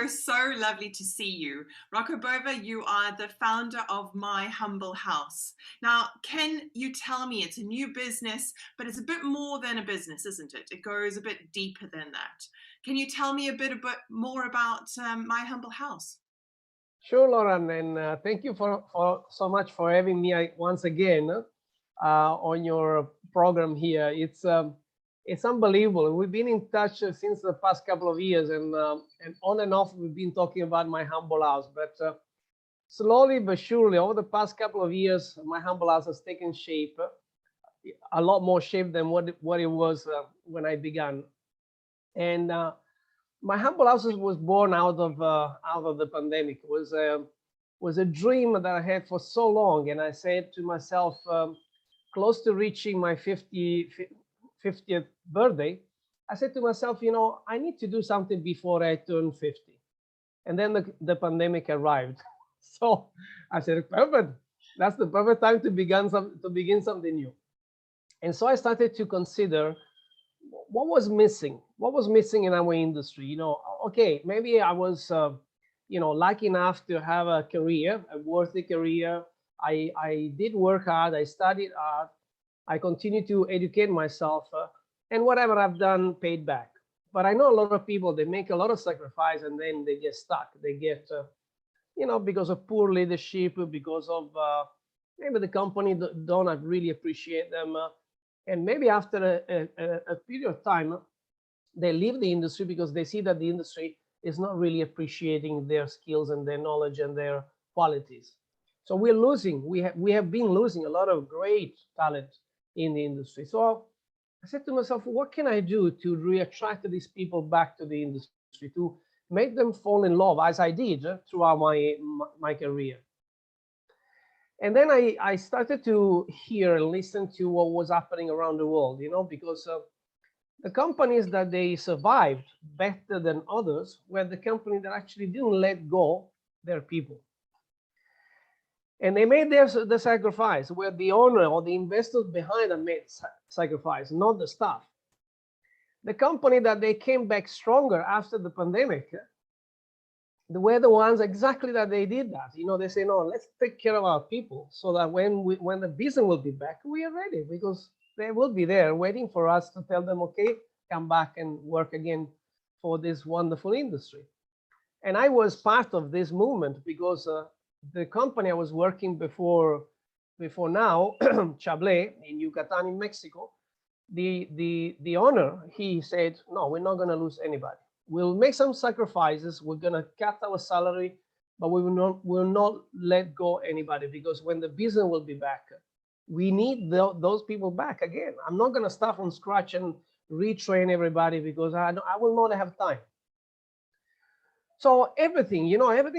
so lovely to see you. Rocco Bova, you are the founder of My Humble House. Now, can you tell me, it's a new business, but it's a bit more than a business, isn't it? It goes a bit deeper than that. Can you tell me a bit more about My Humble House? Sure, Lauren, and thank you for so much for having me once again on your program here. It's unbelievable. We've been in touch since the past couple of years, and on and off we've been talking about My Humble House. But slowly but surely, over the past couple of years, My Humble House has taken shape, a lot more shape than what it was when I began. And My Humble House was born out of the pandemic. It was a dream that I had for so long, and I said to myself, close to reaching my 50th birthday, I said to myself, I need to do something before I turn 50. And then the pandemic arrived. So I said, perfect. That's the perfect time to begin something new. And so I started to consider what was missing in our industry. Okay, maybe I was lucky enough to have a career, a worthy career. I did work hard, I studied hard, I continued to educate myself, and whatever I've done paid back. But I know a lot of people, they make a lot of sacrifice and then they get stuck. They get because of poor leadership, because of maybe the company don't really appreciate them, and maybe after a period of time, they leave the industry because they see that the industry is not really appreciating their skills and their knowledge and their qualities. So we're losing. We have been losing a lot of great talent in the industry. So I said to myself, what can I do to reattract these people back to the industry, to make them fall in love, as I did throughout my career? And then I started to hear and listen to what was happening around the world, because the companies that they survived better than others were the companies that actually didn't let go their people. And they made the sacrifice, where the owner or the investors behind them made sacrifice, not the staff. The company that they came back stronger after the pandemic, were the ones exactly that they did that. They say, no, let's take care of our people so that when the business will be back, we are ready, because they will be there waiting for us to tell them, okay, come back and work again for this wonderful industry. And I was part of this movement because the company I was working before now, Chablé in Yucatan in Mexico, the owner, he said, no, we're not going to lose anybody. We'll make some sacrifices. We're going to cut our salary, but we will not let go anybody, because when the business will be back, we need those people back again. I'm not going to start from scratch and retrain everybody, because I will not have time. So everything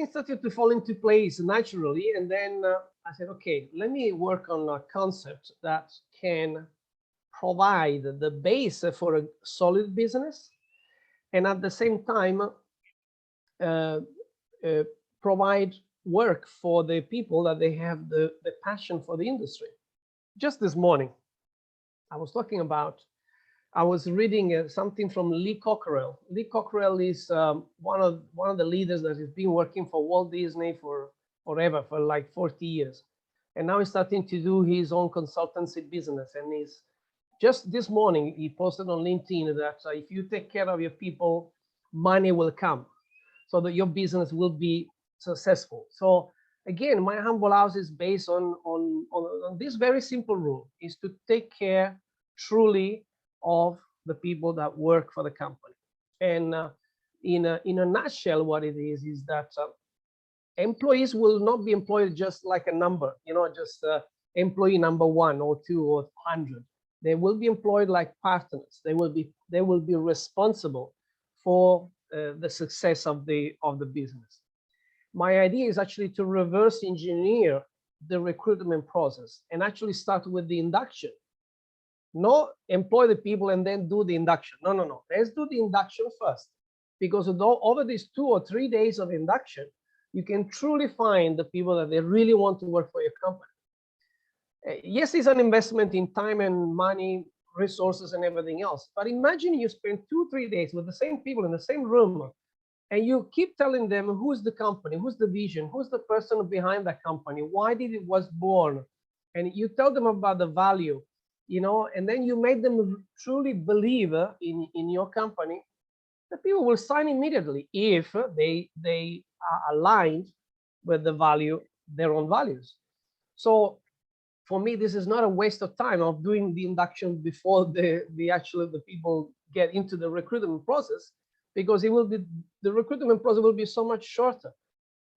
started to fall into place naturally. And then I said, okay, let me work on a concept that can provide the base for a solid business, and at the same time provide work for the people that they have the passion for the industry. Just this morning, I was reading something from Lee Cockerell. Lee Cockerell is one of the leaders that has been working for Walt Disney for forever, for like 40 years. And now he's starting to do his own consultancy business. And he's just this morning, he posted on LinkedIn that if you take care of your people, money will come, so that your business will be successful. So again, My Humble House is based on this very simple rule, is to take care truly of the people that work for the company. And in a nutshell, what it is that employees will not be employed just like a number, just employee number 1 or 2 or 100. They will be employed like partners. They will be responsible for the success of the business. My idea is actually to reverse engineer the recruitment process and actually start with the induction. Not employ the people and then do the induction. No. Let's do the induction first, because over these 2 or 3 days of induction, you can truly find the people that they really want to work for your company. Yes, it's an investment in time and money, resources and everything else. But imagine you spend 2-3 days with the same people in the same room And you keep telling them who's the company, who's the vision, who's the person behind that company, why did it was born, and you tell them about the value, and then you make them truly believe in your company. The people will sign immediately if they are aligned with the value, their own values. So for me, this is not a waste of time of doing the induction before the people get into the recruitment process, because it will be, the recruitment process will be so much shorter,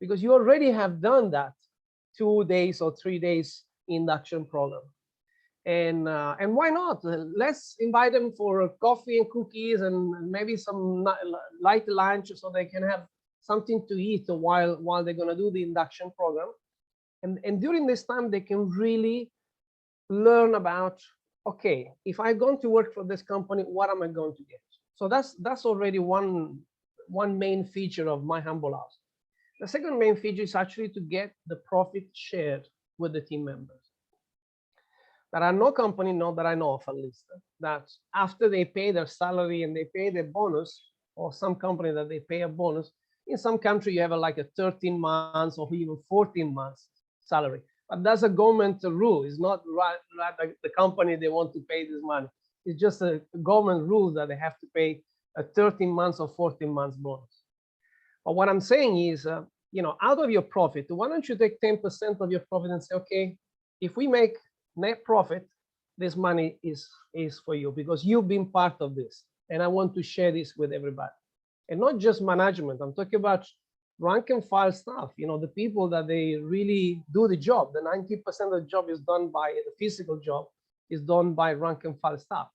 because you already have done that 2 days or 3 days induction program. And why not? Let's invite them for coffee and cookies and maybe some light lunch, so they can have something to eat while they're going to do the induction program. And during this time, they can really learn about, okay, if I'm going to work for this company, what am I going to get? So that's already one main feature of My Humble House. The second main feature is actually to get the profit shared with the team members. There are no company, not that I know of at least, that after they pay their salary and they pay their bonus, or some company that they pay a bonus, in some country you have like a 13 months or even 14 months salary. But that's a government rule. It's not right like the company they want to pay this money. It's just a government rule that they have to pay a 13 months or 14 months bonus. But what I'm saying is, out of your profit, why don't you take 10% of your profit and say, okay, if we make net profit, this money is for you, because you've been part of this, and I want to share this with everybody. And not just management, I'm talking about rank and file staff, the people that they really do the job. The 90% of the job is done by, the physical job is done by rank and file staff.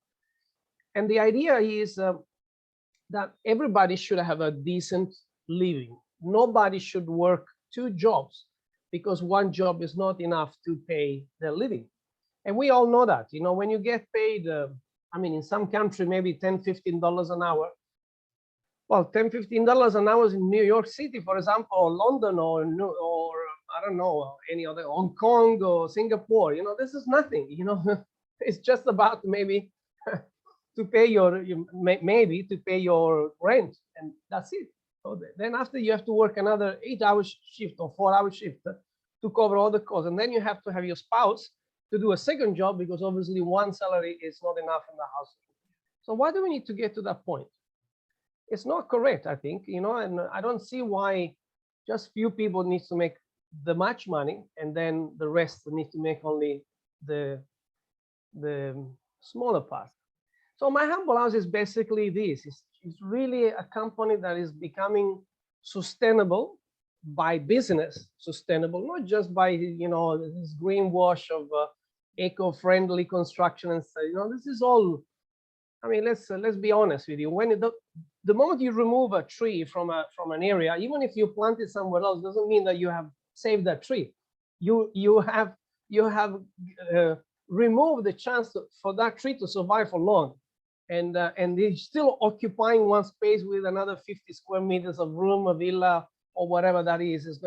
And the idea is that everybody should have a decent living. Nobody should work 2 jobs, because 1 job is not enough to pay their living. And we all know that, when you get paid, in some country, maybe $10, $15 an hour. Well, $10, $15 an hour in New York City, for example, or London, or I don't know, any other, Hong Kong or Singapore, this is nothing, it's just about maybe to pay maybe to pay your rent, and that's it. So then after, you have to work another 8-hour shift or 4-hour shift to cover all the costs. And then you have to have your spouse to do a second job, because obviously 1 salary is not enough in the house. So why do we need to get to that point? It's not correct, I think, and I don't see why just few people need to make the much money, and then the rest need to make only the smaller part. So My Humble House is basically this. It's really a company that is becoming sustainable by business, sustainable, not just by, this greenwash of eco-friendly construction and stuff. This is all, let's be honest with you. When the moment you remove a tree from an area, even if you plant it somewhere else, doesn't mean that you have saved that tree. You have removed the chance for that tree to survive for long, and it's still occupying one space with another 50 square meters of room, a villa, or whatever that is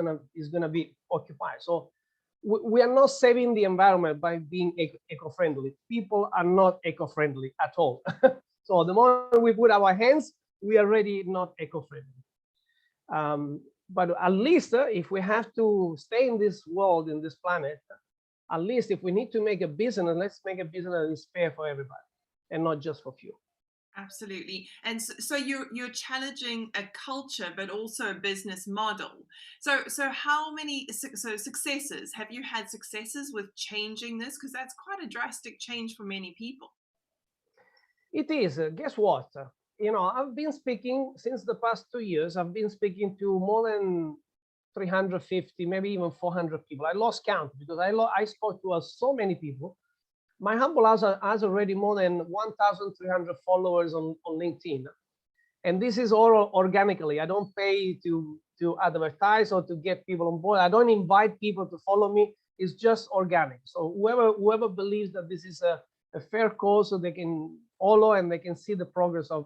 gonna be occupied. So we are not saving the environment by being eco-friendly. People are not eco-friendly at all. So the moment we put our hands, we are already not eco-friendly. But at least if we have to stay in this world, in this planet, at least if we need to make a business, let's make a business that is fair for everybody and not just for few. Absolutely. And so you're challenging a culture, but also a business model. So how many successes have you had, successes with changing this? Because that's quite a drastic change for many people. It is. Guess what? I've been speaking since the past 2 years. I've been speaking to more than 350, maybe even 400 people. I lost count, because I spoke to so many people. My Humble House has already more than 1,300 followers on LinkedIn. And this is all organically. I don't pay to advertise or to get people on board. I don't invite people to follow me. It's just organic. So whoever believes that this is a fair cause, so they can follow and they can see the progress of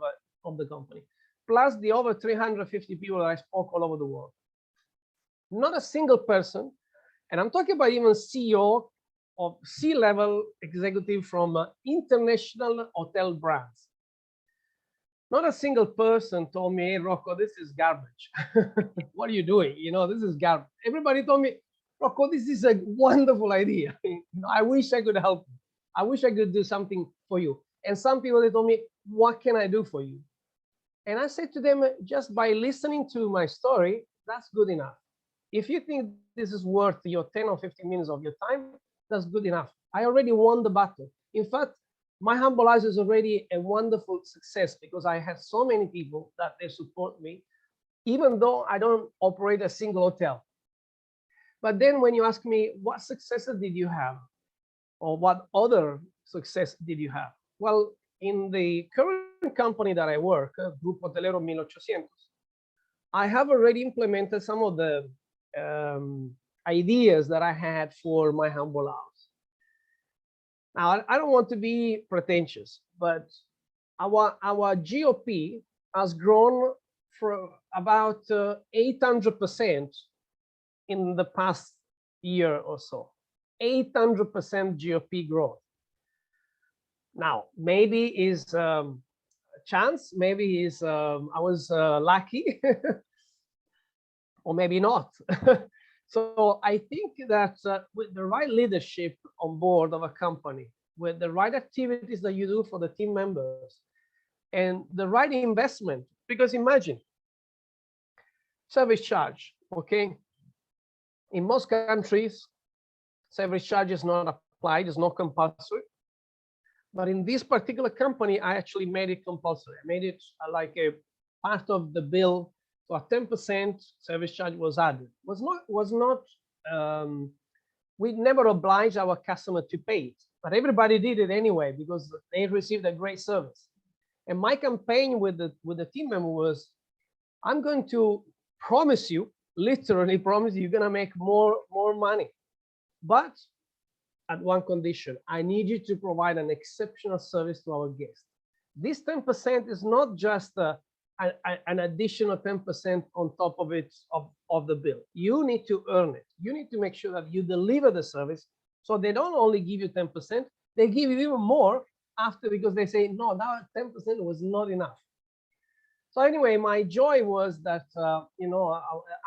the company. Plus the over 350 people that I spoke all over the world. Not a single person, and I'm talking about even CEO of C-level executive from international hotel brands. Not a single person told me, hey, Rocco, this is garbage. What are you doing? This is garbage. Everybody told me, Rocco, this is a wonderful idea. I wish I could help you. I wish I could do something for you. And some people, they told me, what can I do for you? And I said to them, just by listening to my story, that's good enough. If you think this is worth your 10 or 15 minutes of your time, that's good enough. I already won the battle. In fact, my humble house is already a wonderful success because I have so many people that they support me, even though I don't operate a single hotel. But then when you ask me, what successes did you have? Or what other success did you have? Well, in the current company that I work, Grupo Hotelero 1800, I have already implemented some of the ideas that I had for my humble house. Now, I don't want to be pretentious, but our GOP has grown for about 800% in the past year or so. 800% GOP growth. Now, maybe is chance, maybe is I was lucky, or maybe not. So I think that with the right leadership on board of a company, with the right activities that you do for the team members, and the right investment, because imagine service charge, okay? In most countries, service charge is not applied, it's not compulsory. But in this particular company, I actually made it compulsory. I made it like a part of the bill. So a 10% service charge was added. We never obliged our customer to pay it, but everybody did it anyway because they received a great service. And my campaign with the team member was, I'm going to promise you, literally promise you, you're gonna make more money. But at one condition, I need you to provide an exceptional service to our guests. This 10% is not just an additional 10% on top of it of the bill. You need to earn it. You need to make sure that you deliver the service. So they don't only give you 10%, they give you even more after, because they say, no, that 10% was not enough. So anyway, my joy was that,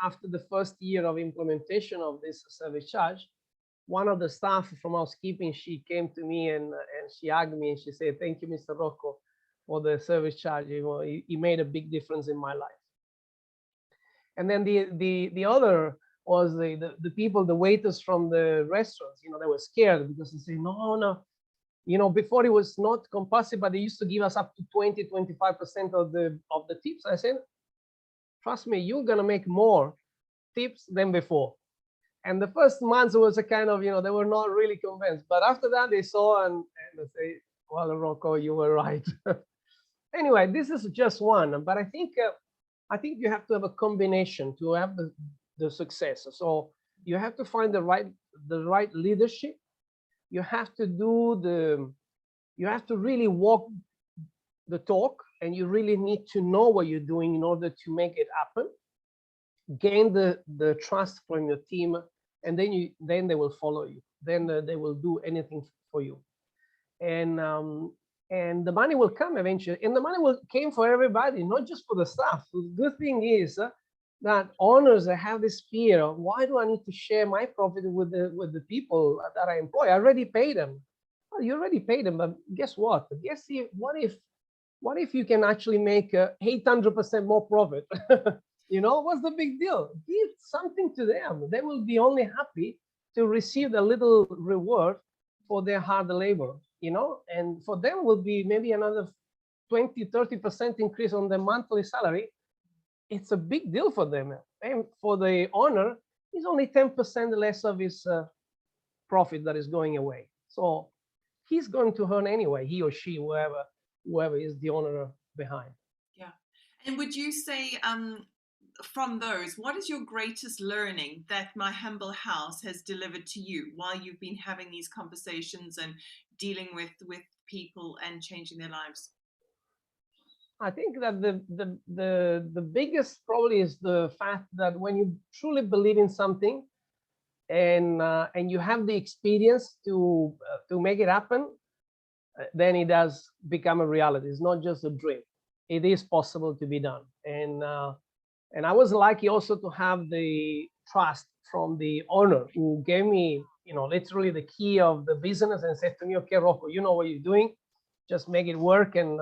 after the first year of implementation of this service charge, one of the staff from housekeeping, she came to me and she hugged me and she said, thank you, Mr. Rocco, for the service charge. He made a big difference in my life. And then the other was the people, the waiters from the restaurants, they were scared because they say, no. Before it was not compulsory, but they used to give us up to 20-25% of the tips. I said, trust me, you're gonna make more tips than before. And the first months was a kind of, they were not really convinced. But after that, they saw and they say, well, Rocco, you were right. Anyway, this is just one. But I think you have to have a combination to have the success. So you have to find the right leadership. You have to you have to really walk the talk, and you really need to know what you're doing in order to make it happen. Gain the trust from your team, and then they will follow you. Then they will do anything for you, and the money will come eventually. And the money will came for everybody, not just for the staff. The good thing is that owners have this fear of, why do I need to share my profit with the people that I employ? I already paid them. Well, you already paid them, but guess what? What if you can actually make 800% more profit? What's the big deal? Give something to them. They will be only happy to receive a little reward for their hard labor, and for them will be maybe another 20-30% increase on their monthly salary. It's a big deal for them. And for the owner, it's only 10% less of his profit that is going away. So he's going to earn anyway, he or she, whoever is the owner behind. Yeah. And would you say, from those, what is your greatest learning that My Humble House has delivered to you while you've been having these conversations and dealing with people and changing their lives? I think that the biggest probably is the fact that when you truly believe in something, and you have the experience to make it happen, then it does become a reality. It's not just a dream. it is possible to be done. And I was lucky also to have the trust from the owner who gave me, literally the key of the business and said to me, okay, Rocco, you know what you're doing, just make it work and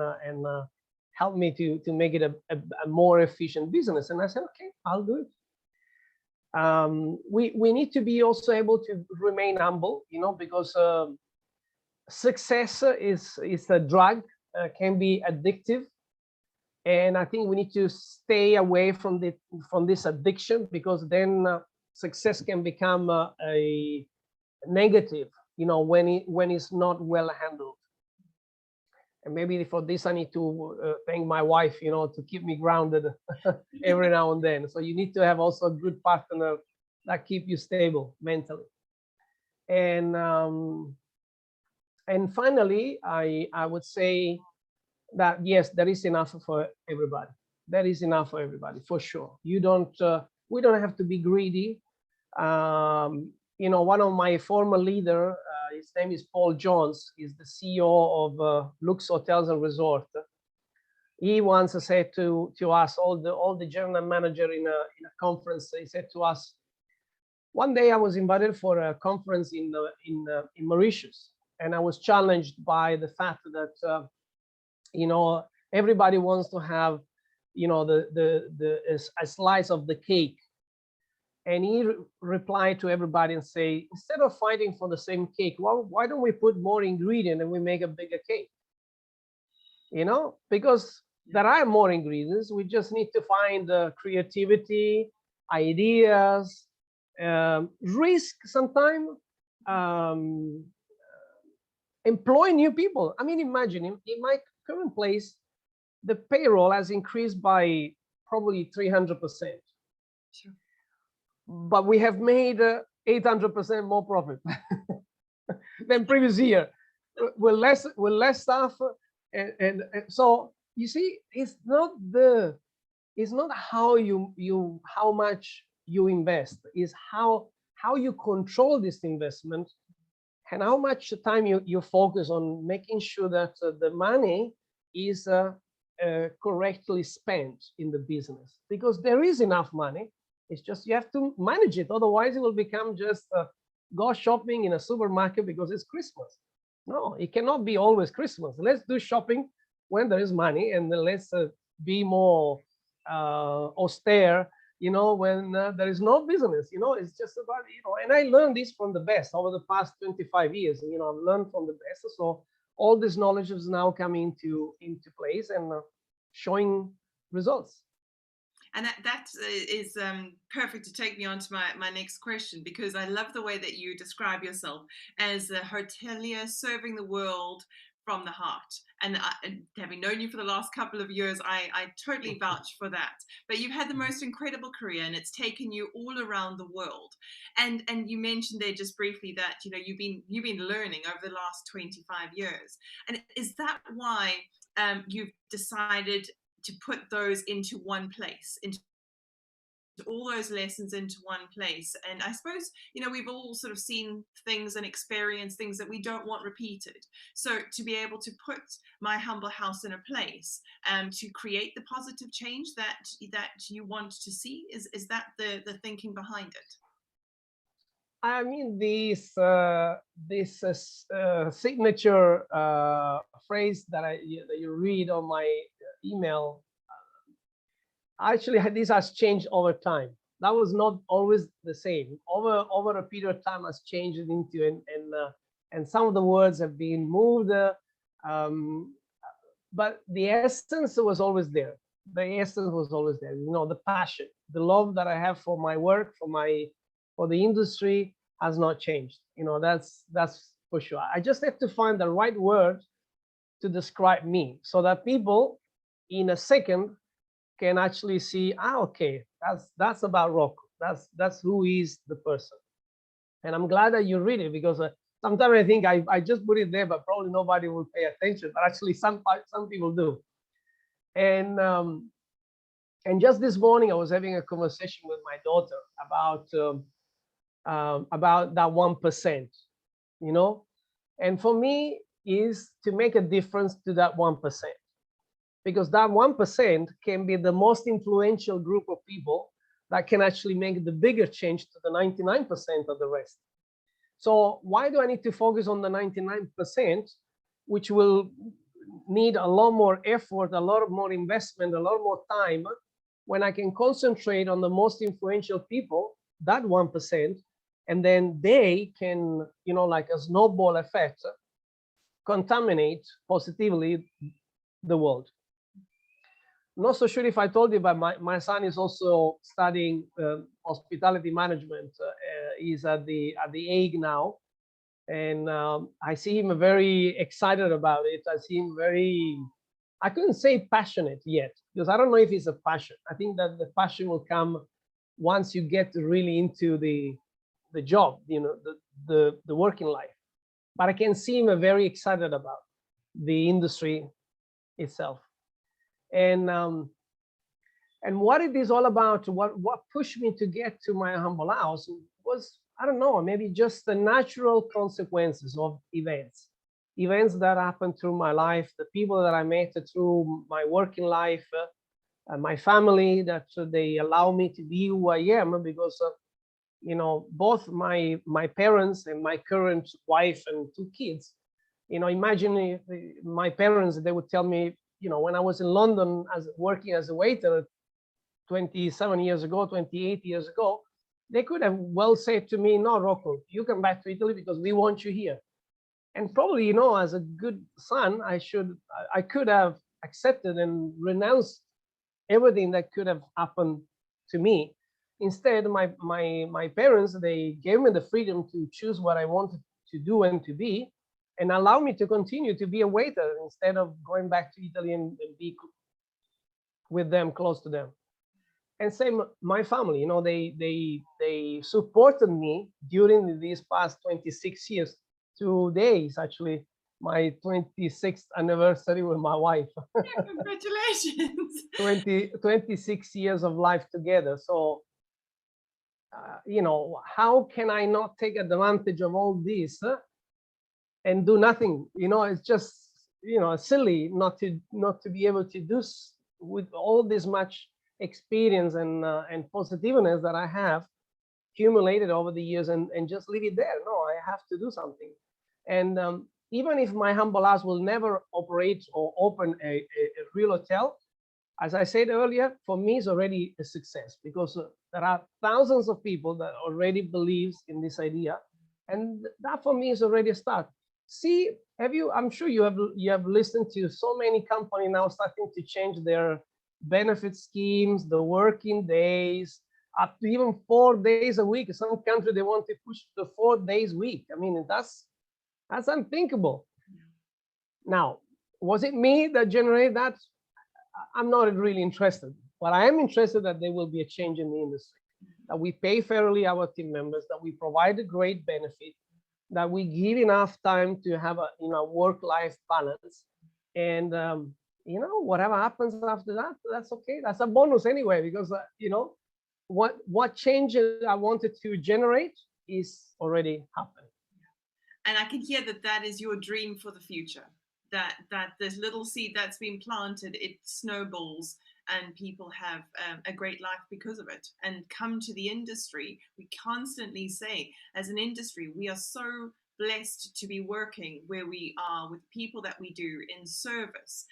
help me to make it a more efficient business. And I said, okay, I'll do it. We need to be also able to remain humble, because success is a drug, can be addictive. And I think we need to stay away from this addiction, because then success can become a negative, when it's not well handled. And maybe for this I need to thank my wife, to keep me grounded every now and then. So you need to have also a good partner that keep you stable mentally. And finally, I would say that yes, there is enough for everybody. There is enough for everybody, for sure. We don't have to be greedy. One of my former leader, his name is Paul Jones, is the CEO of Lux Hotels and Resort. He once said to us, all the general manager in a conference, he said to us, one day I was invited for a conference in Mauritius, and I was challenged by the fact that everybody wants to have a slice of the cake. And he replied to everybody and say, instead of fighting for the same cake, well, why don't we put more ingredient and we make a bigger cake? Because there are more ingredients. We just need to find creativity, ideas, risk sometimes, employ new people. I mean, imagine in my current place, the payroll has increased by probably 300%. Sure. But we have made 800% more profit than previous year, with less staff, and so you see, it's not how much you invest, is how you control this investment, and how much time you focus on making sure that the money is correctly spent in the business, because there is enough money. It's just you have to manage it. Otherwise, it will become just go shopping in a supermarket because it's Christmas. No, it cannot be always Christmas. Let's do shopping when there is money, and then let's be more austere, when there is no business. It's just about, and I learned this from the best over the past 25 years. I've learned from the best. So all this knowledge is now coming into place and showing results. And that is perfect to take me on to my next question, because I love the way that you describe yourself as a hotelier serving the world from the heart. And having known you for the last couple of years, I totally vouch for that. But you've had the most incredible career, and it's taken you all around the world. And you mentioned there just briefly that you've been learning over the last 25 years. And is that why you've decided to put those into one place, into all those lessons into one place? And I suppose, we've all sort of seen things and experienced things that we don't want repeated. So to be able to put My Humble House in a place, to create the positive change that you want to see, is that the thinking behind it? I mean, this signature phrase that you read on my email, actually, this has changed over time. That was not always the same. Over a period of time, has changed into, and some of the words have been moved, but the essence was always there. The essence was always there. The passion, the love that I have for my work, for the industry, has not changed. That's for sure. I just have to find the right word to describe me, so that people in a second can actually see, okay, that's about Rocco. That's who is the person. And I'm glad that you read it, because sometimes I think I just put it there, but probably nobody will pay attention. But actually, some people do. And just this morning, I was having a conversation with my daughter about that 1%, and for me is to make a difference to that 1%. because that 1% can be the most influential group of people that can actually make the bigger change to the 99% of the rest. So why do I need to focus on the 99%, which will need a lot more effort, a lot more investment, a lot more time, when I can concentrate on the most influential people, that 1%, and then they can, like a snowball effect, contaminate positively the world. Not so sure if I told you, but my son is also studying hospitality management. He's at the Hague now, and I see him very excited about it. I see him very, I couldn't say passionate yet, because I don't know if it's a passion. I think that the passion will come once you get really into the job, the working life. But I can see him very excited about the industry itself. And what it is all about, what pushed me to get to my humble house was, I don't know, maybe just the natural consequences of events that happened through my life, the people that I met through my working life, my family, that they allow me to be who I am, because both my parents and my current wife and 2 kids, imagine my parents, they would tell me, when I was in London working as a waiter 27 years ago, 28 years ago, they could have well said to me, no, Rocco, you come back to Italy because we want you here. And probably, as a good son, I could have accepted and renounced everything that could have happened to me. Instead, my parents, they gave me the freedom to choose what I wanted to do and to be, and allow me to continue to be a waiter instead of going back to Italy and be with them, close to them. And same my family, they supported me during these past 26 years. Today is actually my 26th anniversary with my wife. Yeah, congratulations. 26 years of life together. So, how can I not take advantage of all this and do nothing? It's just, silly not to be able to do with all this much experience and positiveness that I have accumulated over the years, and just leave it there. No, I have to do something. And even if my humble house will never operate or open a real hotel, as I said earlier, for me it's already a success, because there are thousands of people that already believes in this idea, and that for me is already a start. See, I'm sure you have listened to so many companies now starting to change their benefit schemes, the working days, up to even 4 days a week. Some country, they want to push the 4 days a week. I mean, that's unthinkable. Now, was it me that generated that? I'm not really interested, but I am interested that there will be a change in the industry, that we pay fairly our team members, that we provide a great benefit, that we give enough time to have a work-life balance, and whatever happens after that, that's okay. That's a bonus anyway, because what changes I wanted to generate is already happening. And I can hear that is your dream for the future. That this little seed that's been planted, it snowballs, and people have a great life because of it, and come to the industry. We constantly say, as an industry, we are so blessed to be working where we are with people that we do in service,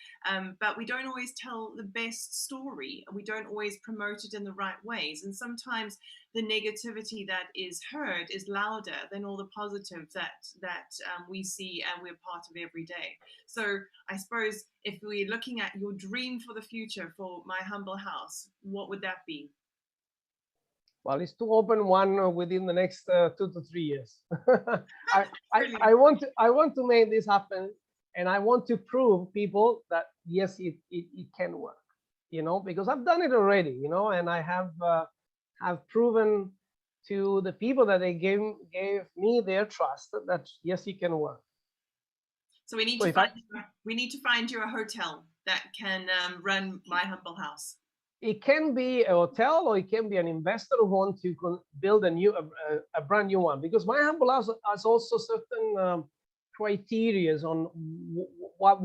but we don't always tell the best story. We don't always promote it in the right ways, and sometimes the negativity that is heard is louder than all the positive that we see and we're part of every day. So I suppose if we're looking at your dream for the future for My Humble House, what would that be? Well, it's to open one within the next 2 to 3 years. I want to make this happen, and I want to prove people that yes, it can work. Because I've done it already. And I have proven to the people that they gave me their trust that yes, it can work. So we need to find you a hotel that can run My Humble House. It can be a hotel, or it can be an investor who wants to build a brand new one, because My Humble House has also certain criteria on what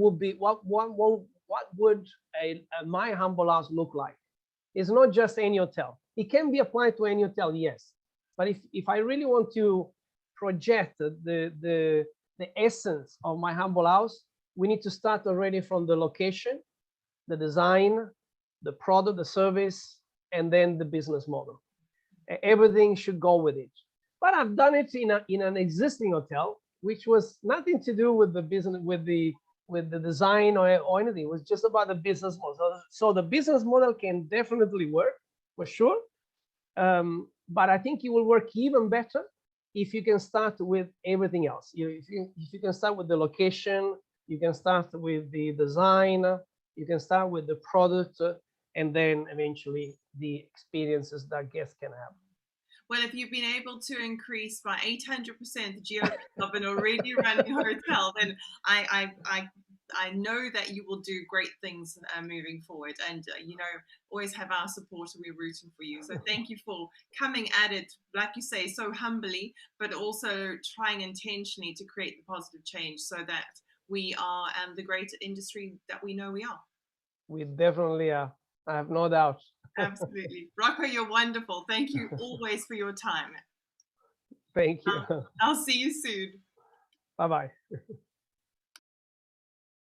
what would my humble house look like? It's not just any hotel. It can be applied to any hotel, yes. But if I really want to project the essence of my humble house, we need to start already from the location, the design, the product, the service, and then the business model. Everything should go with it. But I've done it in an existing hotel, which was nothing to do with the business, with the design or anything. It was just about the business model. So the business model can definitely work for sure. But I think it will work even better if you can start with everything else. If you can start with the location, you can start with the design, you can start with the product, and then eventually the experiences that guests can have. Well, if you've been able to increase by 800% the GOP of an already running hotel, then I know that you will do great things moving forward. And, always have our support and we're rooting for you. So thank you for coming at it, like you say, so humbly, but also trying intentionally to create the positive change so that we are the great industry that we know we are. We definitely are. I have no doubt. Absolutely. Rocco, you're wonderful. Thank you always for your time. Thank you. I'll see you soon. Bye bye.